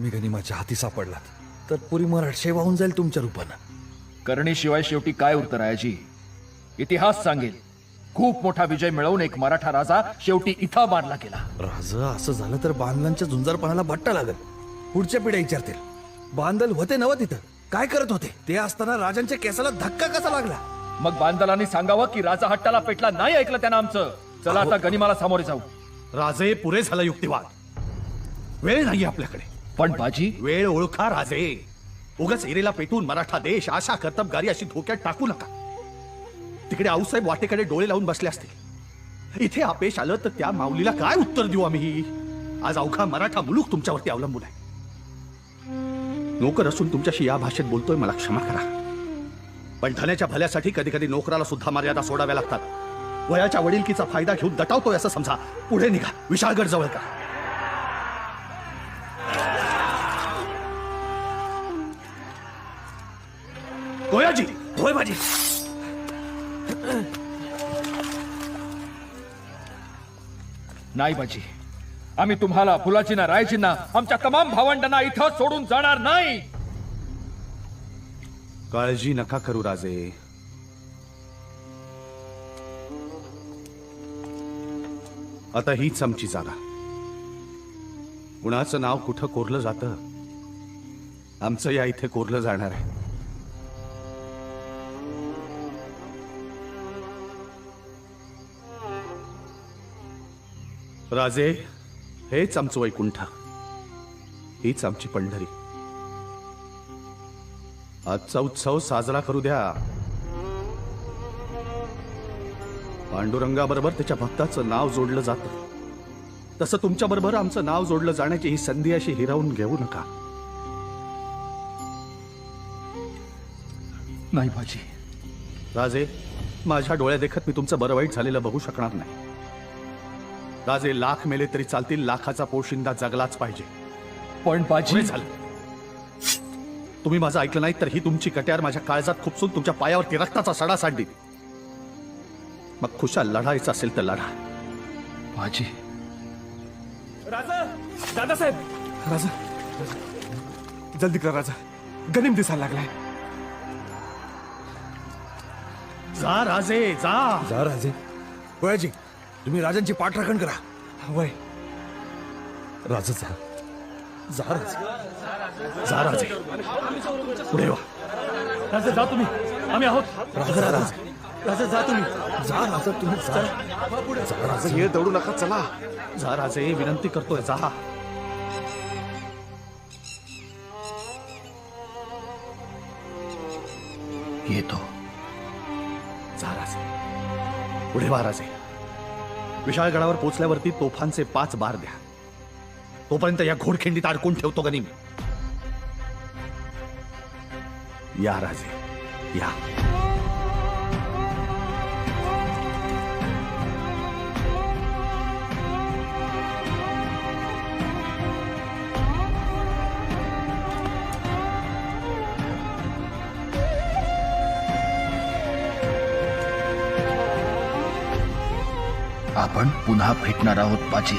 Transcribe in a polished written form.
मी गनिमाच्या हाती सापडलात तर पुरी मराठशे वाहून जाईल तुमच्या रूपानं। करणीशिवाय शेवटी काय उरतं रायाजी? इतिहास सांगेल खूप मोठा विजय मिळवून एक मराठा राजा शेवटी इथं बांधला गेला। राजा असं झालं तर बांधलांच्या झुंजारपणाला भट्टा लागल। पुढच्या पिढ्या विचारतील बांधल होते नव तिथं काय करत होते? ते असताना राजांच्या केसाला धक्का कसा लागला? मग बांदलांनी सांगावं की राजा हट्टाला पेटला नाही ऐकलं त्यानं आमचं। चला आता गनिमाला सामोरे जाऊ। राजे पुरे झाला युक्तिवाद, वेळ नाही आपल्याकडे। पण बाजी वेळ ओळखा राजे, उगाच एरेला पेटून मराठा देश आशा कर्तबगारी अशी धोक्यात टाकू नका। तिकडे आऊसाहेब वाटेकडे डोळे लावून बसले असतील, इथे आपेश आलं तर त्या माऊलीला काय उत्तर देऊ आम्ही? आज अवघा मराठा मुलूक तुमच्यावरती अवलंबून आहे। नोकर असून तुमच्याशी या भाषेत बोलतोय, मला क्षमा करा, पण धनाच्या भल्यासाठी कधी कधी नोकराला सुद्धा मर्यादा सोडाव्या लागतात। वयाच्या वडिलकीचा फायदा घेऊन दटावतोय असं समजा, पुढे निघा, विशाळगड जवळ का। गोयाजी, होय बाजी। नाही बाजी, आम्ही तुम्हाला फुलाजींना रायजींना आमच्या तमाम भावंडांना इथं सोडून जाणार नाही। काळजी नका करू राजे, आता हीच आमची जागा। कुणाचं नाव कुठं कोरलं जातं, आमचं या इथे कोरलं जाणार आहे। राजे, हेच आमचं वैकुंठ, हीच आमची पंढरी। आजचा उत्सव साजरा करू द्या। पांडुरंगाबरोबर त्याच्या भक्ताचं नाव जोडलं जातं, तसं तुमच्या बरोबर आमचं नाव जोडलं जाण्याची ही संधी अशी हिरावून घेऊ नका। नाही बाजी। राजे, माझ्या डोळ्या देखत मी तुमचं बरं वाईट झालेलं बघू शकणार नाही। राजे, लाख मेले तरी चालतील, लाखाचा पोशिंदा जगलाच पाहिजे। पण बाजी पुरे झालं, तुम्ही माझं ऐकलं नाही तर ही तुमची कट्यार माझ्या काळजात खुपसून तुमच्या पायावरती रक्ताचा सडा सांडली। मग खुशाल लढायचं असेल तर लढा। बाजी राजा, दादासाहेब, राजा, जल्दी करा राजा, गनिम दिसायला लागलाय। जा राजे, जा। जा राजे। गोयाजी, तुम्ही राजांची पाठराखण करा। वय राजा जा, जा राजे, जा राजे, पुढे वा। राजा जा तुम्ही, आम्ही आहोत। राजा राजे, राजा जा तुम्ही, जा राजा, तुम्ही जा। जा राजा, हे दौडू नका, चला। जा राजे, विनंती करतोय, जा। येतो। जा राजे, पुढे वा राजे। विशाळगडावर पोचल्यावरती तोफांचे 5 बार द्या, तोपर्यंत या घोडखिंडीत अडकून ठेवतो गनिम। या राजे, या। आपण पुन्हा भेटणार आहोत बाजी।